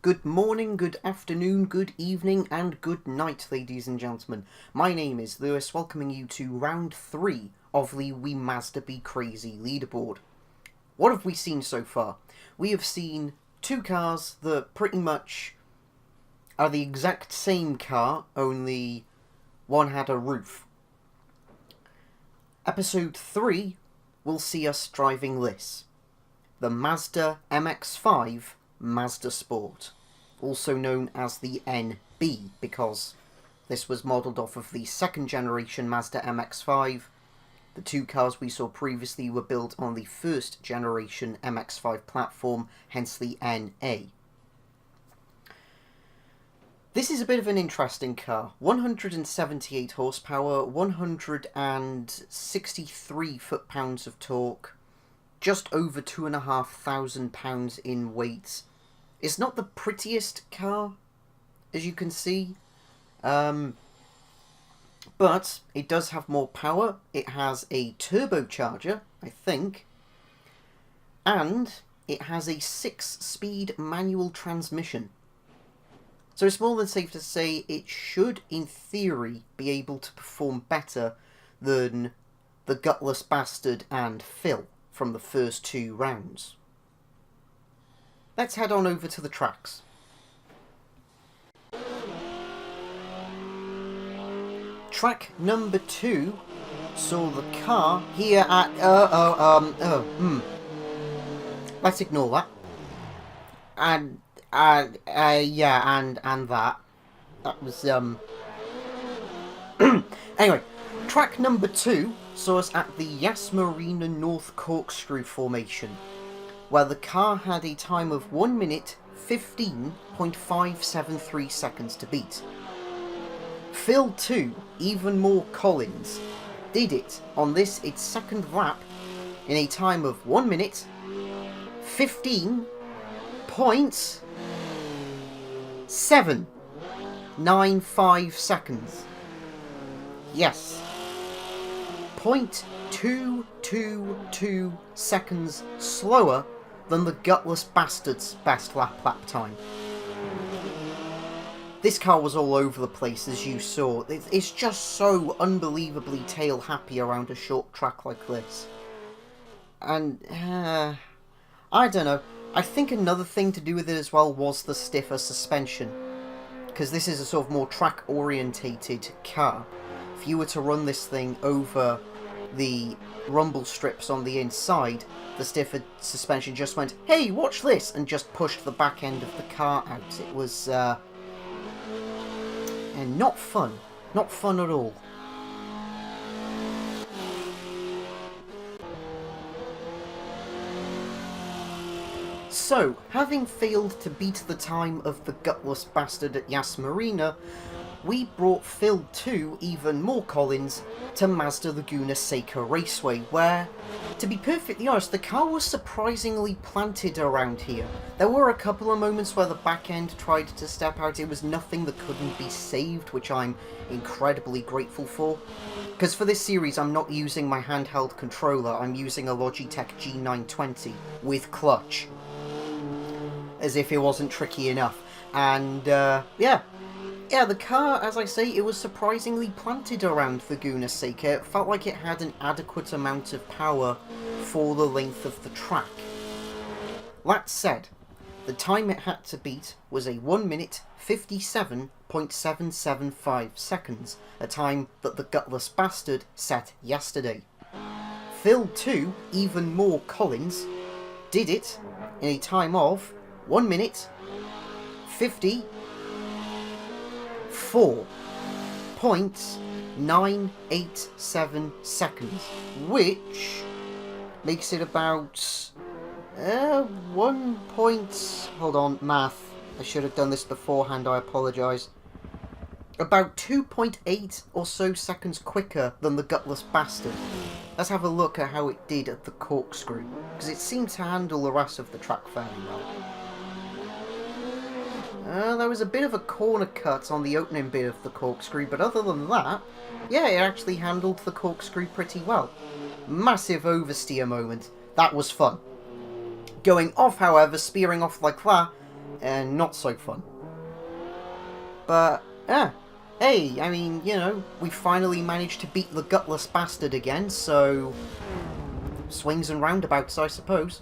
Good morning, good afternoon, good evening, and good night, ladies and gentlemen. My name is Lewis, welcoming you to round 3 of the We Mazda Be Crazy leaderboard. What have we seen so far? We have seen two cars that pretty much are the exact same car, only one had a roof. Episode 3 will see us driving this. The Mazda MX-5 Mazda Sport, also known as the NB, because this was modelled off of the second generation Mazda MX-5. The two cars we saw previously were built on the first generation MX-5 platform, hence the NA. This is a bit of an interesting car. 178 horsepower, 163 foot-pounds of torque, just over 2,500 pounds in weight. It's not the prettiest car, as you can see, but it does have more power. It has a turbocharger, I think, and it has a 6-speed manual transmission. So it's more than safe to say it should, in theory, be able to perform better than the Gutless Bastard and Phil from the first two rounds. Let's head on over to the tracks. Track number 2 saw the car here at let's ignore that. And that was anyway, track number 2 saw us at the Yas Marina North Corkscrew formation, where the car had a time of 1 minute 15.573 seconds to beat. Phil 2, even more Collins, did it on this, its second lap, in a time of 1 minute 15.795 seconds. Yes. 0.222 seconds slower than the Gutless Bastard's best lap time. This car was all over the place, as you saw. It's just so unbelievably tail happy around a short track like this. And, I don't know. I think another thing to do with it as well was the stiffer suspension, because this is a sort of more track-orientated car. If you were to run this thing over the rumble strips on the inside, the stiffer suspension just went, "Hey, watch this," and just pushed the back end of the car out. It was, and not fun. Not fun at all. So, having failed to beat the time of the Gutless Bastard at Yas Marina, we brought Phil 2, even more Collins, to Mazda Laguna Seca Raceway, where, to be perfectly honest, the car was surprisingly planted around here. There were a couple of moments where the back end tried to step out. It was nothing that couldn't be saved, which I'm incredibly grateful for. Because for this series, I'm not using my handheld controller, I'm using a Logitech G920 with clutch. As if it wasn't tricky enough. And, yeah, the car, as I say, it was surprisingly planted around Laguna Seca. It felt like it had an adequate amount of power for the length of the track. That said, the time it had to beat was a 1 minute 57.775 seconds, a time that the Gutless Bastard set yesterday. Phil 2, even more Collins, did it in a time of 1 minute 54.987 seconds, which makes it about 1 point... Hold on, math. I should have done this beforehand, I apologise. About 2.8 or so seconds quicker than the Gutless Bastard. Let's have a look at how it did at the Corkscrew, because it seemed to handle the rest of the track fairly well. There was a bit of a corner cut on the opening bit of the Corkscrew, but other than that, yeah, it actually handled the Corkscrew pretty well. Massive oversteer moment. That was fun. Going off, however, spearing off like that, and not so fun. But, hey, I mean, you know, we finally managed to beat the gutless bastard again, so swings and roundabouts, I suppose.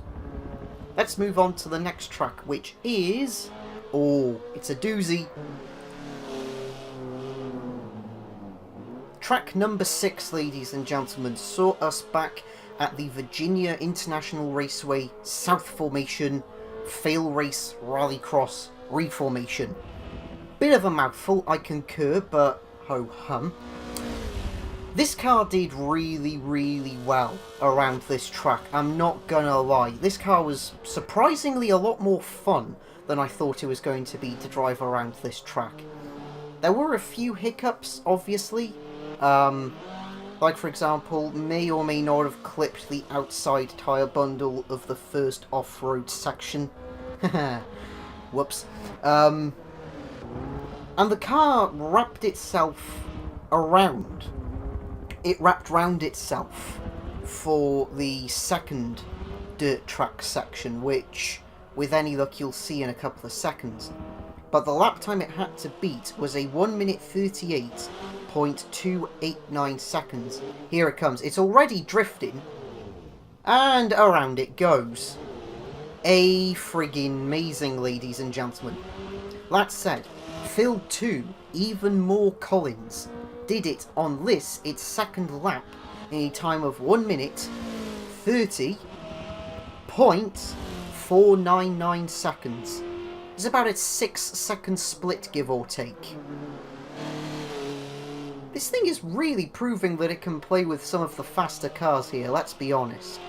Let's move on to the next track, which is... oh, it's a doozy. Track number 6, ladies and gentlemen, saw us back at the Virginia International Raceway South Formation Fail Race Rallycross Reformation. Bit of a mouthful, I concur, but ho-hum. This car did really, really well around this track, I'm not gonna lie. This car was surprisingly a lot more fun than I thought it was going to be to drive around this track. There were a few hiccups, obviously. Like, for example, may or may not have clipped the outside tyre bundle of the first off-road section. Whoops. And the car wrapped itself around. It wrapped round itself for the second dirt track section, which, with any luck, you'll see in a couple of seconds. But the lap time it had to beat was a 1 minute 38.289 seconds. Here it comes. It's already drifting. And around it goes. A friggin' amazing, ladies and gentlemen. That said, Phil 2, even more Collins, did it on this, its second lap, in a time of 1 minute 30.499 seconds. It's about a 6-second split, give or take. This thing is really proving that it can play with some of the faster cars here, let's be honest.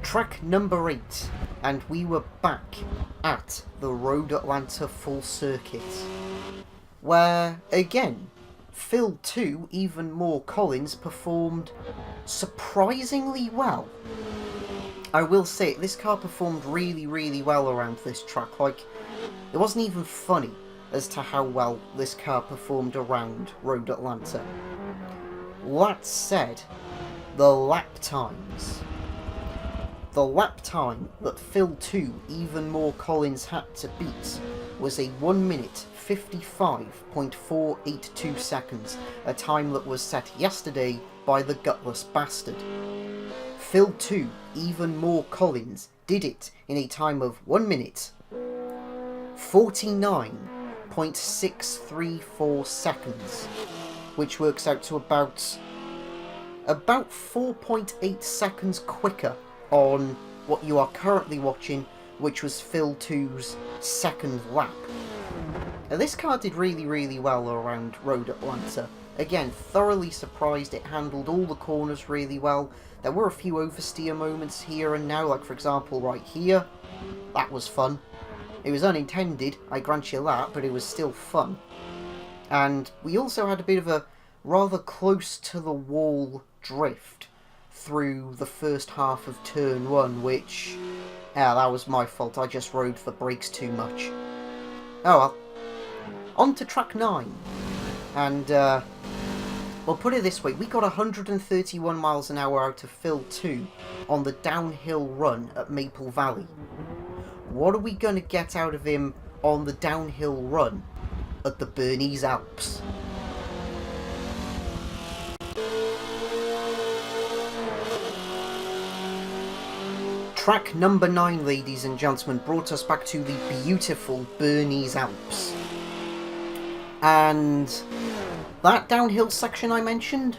Track number 8, and we were back at the Road Atlanta Full Circuit, where, again, Phil 2, even more Collins, performed surprisingly well. I will say, this car performed really, really well around this track. Like, it wasn't even funny as to how well this car performed around Road Atlanta. That said, the lap times. The lap time that Phil 2, even more Collins, had to beat was a 1 minute 55.482 seconds, a time that was set yesterday by the gutless bastard. Phil 2, even more Collins, did it in a time of 1 minute 49.634 seconds, which works out to about 4.8 seconds quicker on what you are currently watching, which was Phil 2's second lap. Now, this car did really, really well around Road Atlanta. Again, thoroughly surprised. It handled all the corners really well. There were a few oversteer moments here and now, like for example right here. That was fun. It was unintended, I grant you that, but it was still fun. And we also had a bit of a rather close to the wall drift through the first half of turn 1, which, that was my fault. I just rode the brakes too much. Oh well. On to track 9. And, well, put it this way, we got 131 miles an hour out of Phil 2 on the downhill run at Maple Valley. What are we going to get out of him on the downhill run at the Bernese Alps? Track number 9, ladies and gentlemen, brought us back to the beautiful Bernese Alps. And that downhill section I mentioned?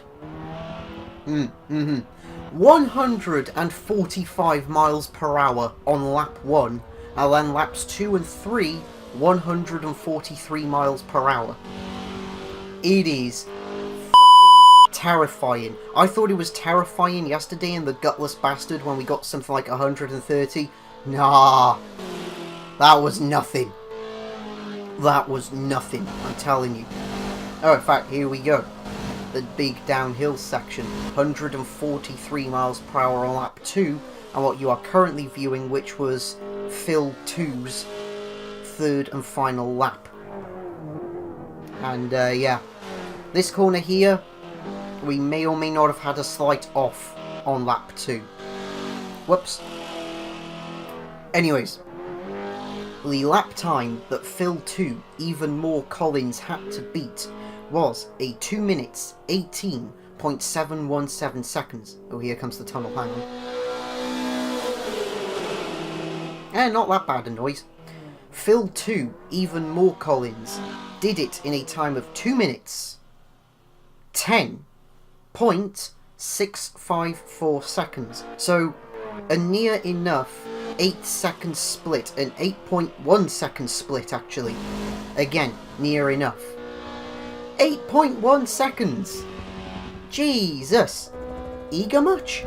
145 miles per hour on lap 1, and then laps 2 and 3, 143 miles per hour. It is terrifying. I thought it was terrifying yesterday in the gutless bastard when we got something like 130. Nah, that was nothing. That was nothing, I'm telling you. Oh, in fact, here we go. The big downhill section. 143 miles per hour on lap 2, and what you are currently viewing, which was Phil 2's third and final lap. And, yeah. This corner here, we may or may not have had a slight off on lap 2. Whoops. Anyways, the lap time that Phil 2, even more Collins, had to beat was a 2 minutes 18.717 seconds. Oh, here comes the tunnel, hang on. Not that bad a noise. Phil 2, even more Collins, did it in a time of 2 minutes 10.654 seconds. So a near enough 8 second split, an 8.1 second split actually. Again, near enough. 8.1 seconds! Jesus! Eager much?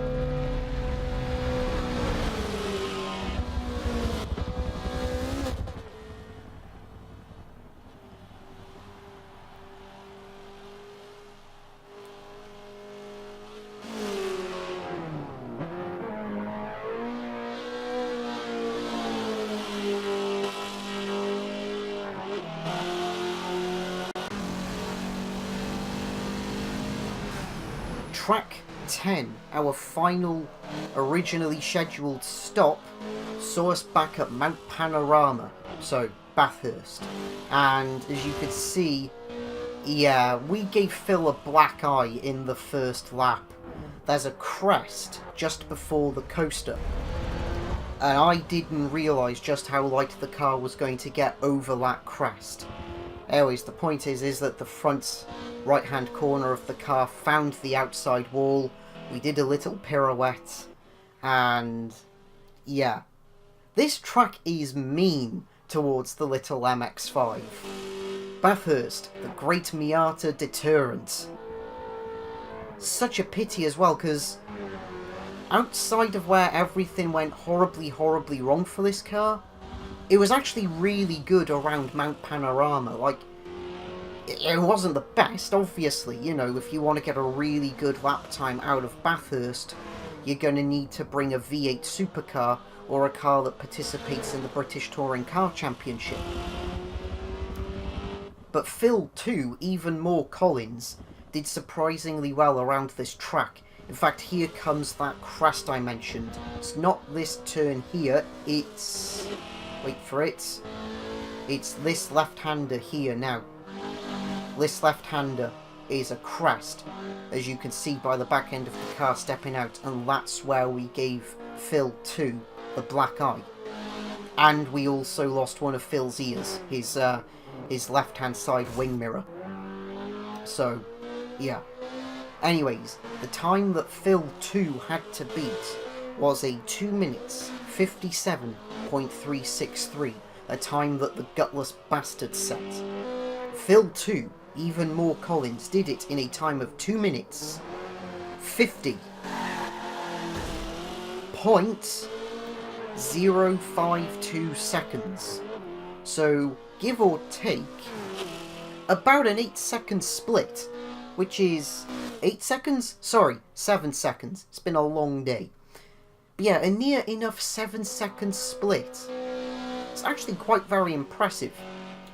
Track 10, our final originally scheduled stop, saw us back at Mount Panorama, so Bathurst. And as you could see, yeah, we gave Phil a black eye in the first lap. There's a crest just before the coaster, and I didn't realise just how light the car was going to get over that crest. Anyways, the point is that the front right hand corner of the car found the outside wall. We did a little pirouette, and yeah, this track is mean towards the little MX-5. Bathurst, the Great Miata deterrent. Such a pity as well, because outside of where everything went horribly wrong for this car, it was actually really good around Mount Panorama. Like, it wasn't the best, obviously. You know, if you want to get a really good lap time out of Bathurst, you're going to need to bring a V8 supercar or a car that participates in the British Touring Car Championship. But Phil 2, even more Collins, did surprisingly well around this track. In fact, here comes that crest I mentioned. It's not this turn here, it's... wait for it. It's this left-hander here now. This left-hander is a crest, as you can see by the back end of the car stepping out, and that's where we gave Phil 2 the black eye. And we also lost one of Phil's ears, his left-hand side wing mirror. So, yeah. Anyways, the time that Phil 2 had to beat was a 2 minutes 57.363, a time that the gutless bastard set. Phil 2, even more Collins, did it in a time of 2 minutes 50.052 seconds. So, give or take, about an 8 second split, which is 8 seconds? Sorry, 7 seconds. It's been a long day. But yeah, a near enough 7 second split. It's actually quite very impressive.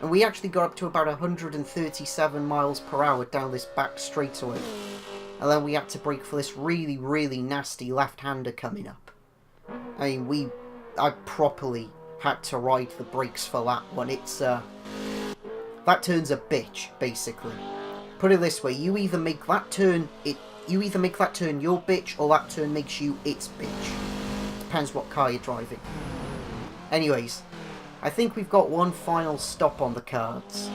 And we actually got up to about 137 miles per hour down this back straightaway. And then we had to brake for this really nasty left-hander coming up. I mean, I properly had to ride the brakes for that one. It's, that turn's a bitch, basically. Put it this way, you either make that turn your bitch, or that turn makes you its bitch. Depends what car you're driving. Anyways, I think we've got one final stop on the cards.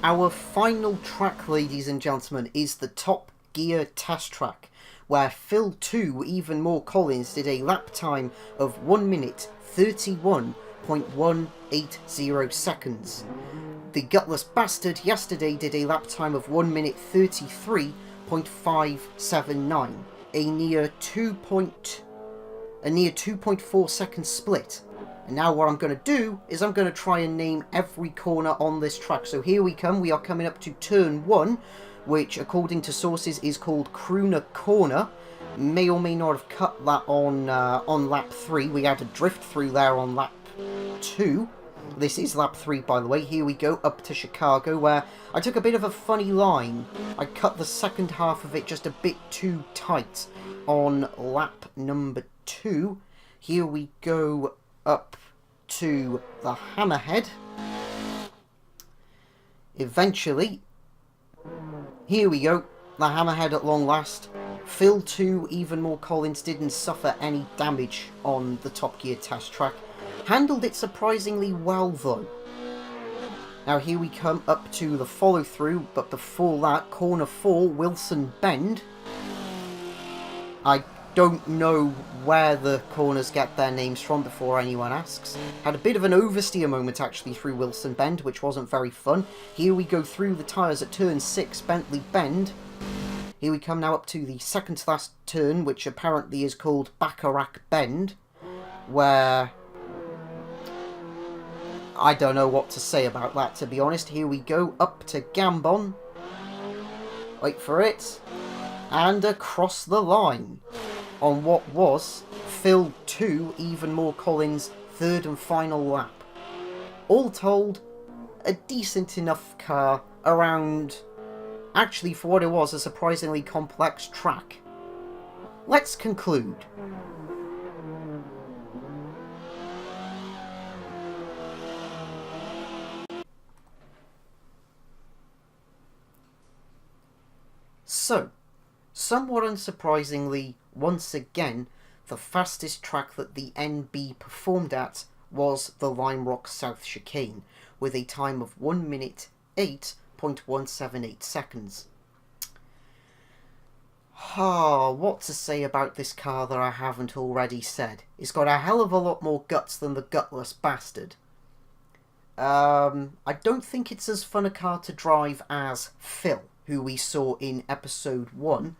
Our final track, ladies and gentlemen, is the Top Gear test track, where Phil 2, even more Collins, did a lap time of 1 minute 31.180 seconds. The gutless bastard yesterday did a lap time of 1 minute 33.579, a near 2.4 second split. And now what I'm going to do is I'm going to try and name every corner on this track. So here we come. We are coming up to turn 1, which according to sources is called Crooner Corner. May or may not have cut that on lap 3. We had a drift through there on lap 2. This is lap 3, by the way. Here we go, up to Chicago, where I took a bit of a funny line. I cut the second half of it just a bit too tight on lap number 2. Here we go up to the Hammerhead. Eventually, here we go, the Hammerhead at long last. Phil 2, even more Collins, didn't suffer any damage on the Top Gear test track. Handled it surprisingly well though. Now here we come up to the follow through, but before that, corner 4, Wilson Bend. I don't know where the corners get their names from before anyone asks. Had a bit of an oversteer moment actually through Wilson Bend, which wasn't very fun. Here we go through the tyres at turn 6, Bentley Bend. Here we come now up to the second to last turn, which apparently is called Bacharach Bend, where I don't know what to say about that, to be honest. Here we go up to Gambon. Wait for it. And across the line on what was Phil 2, even more Collins' third and final lap. All told, a decent enough car around, actually for what it was, a surprisingly complex track. Let's conclude. So, somewhat unsurprisingly, once again, the fastest track that the NB performed at was the Lime Rock South Chicane, with a time of 1 minute 8.178 seconds. What to say about this car that I haven't already said? It's got a hell of a lot more guts than the gutless bastard. I don't think it's as fun a car to drive as Phil, who we saw in episode 1.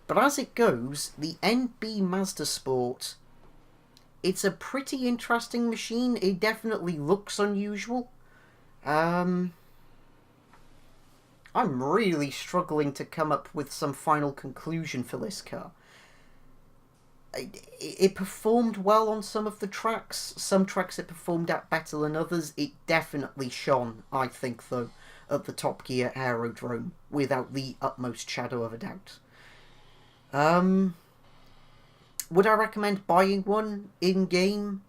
But as it goes, the NB Mazda Sport, it's a pretty interesting machine. It definitely looks unusual. I'm really struggling to come up with some final conclusion for this car. It performed well on some of the tracks. Some tracks it performed at better than others. It definitely shone, I think, though, at the Top Gear Aerodrome, without the utmost shadow of a doubt. Would I recommend buying one in-game?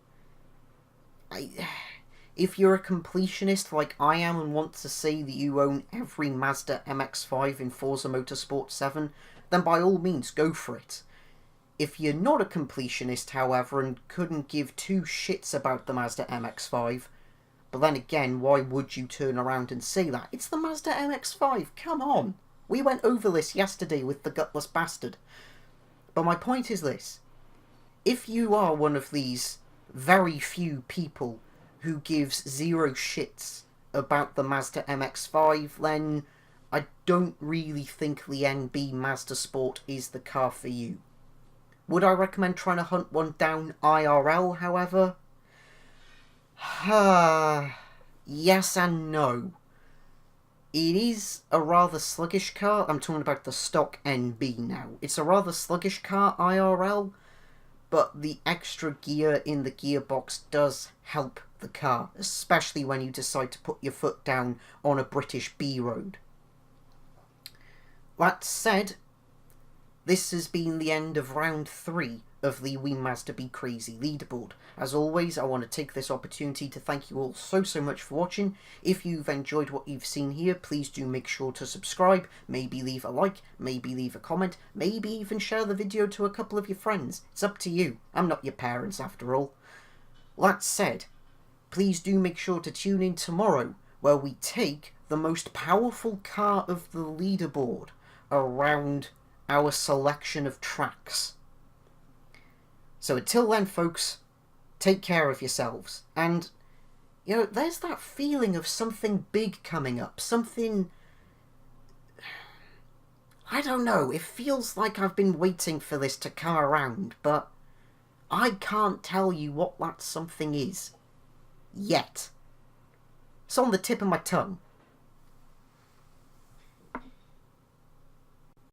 If you're a completionist like I am and want to say that you own every Mazda MX-5 in Forza Motorsport 7, then by all means go for it. If you're not a completionist, however, and couldn't give two shits about the Mazda MX-5, but then again, why would you turn around and say that? It's the Mazda MX-5, come on! We went over this yesterday with the gutless bastard. But my point is this. If you are one of these very few people who gives zero shits about the Mazda MX-5, then I don't really think the NB Mazda Sport is the car for you. Would I recommend trying to hunt one down IRL, however? Yes and no. It is a rather sluggish car. I'm talking about the stock NB now. It's a rather sluggish car IRL, but the extra gear in the gearbox does help the car, especially when you decide to put your foot down on a British B road. That said, this has been the end of round 3 of the We Mazda Be Crazy leaderboard. As always, I want to take this opportunity to thank you all so much for watching. If you've enjoyed what you've seen here, please do make sure to subscribe, maybe leave a like, maybe leave a comment, maybe even share the video to a couple of your friends. It's up to you. I'm not your parents after all. That said, please do make sure to tune in tomorrow, where we take the most powerful car of the leaderboard around our selection of tracks. So until then, folks, take care of yourselves. And, you know, there's that feeling of something big coming up. Something... I don't know. It feels like I've been waiting for this to come around, but I can't tell you what that something is. Yet. It's on the tip of my tongue.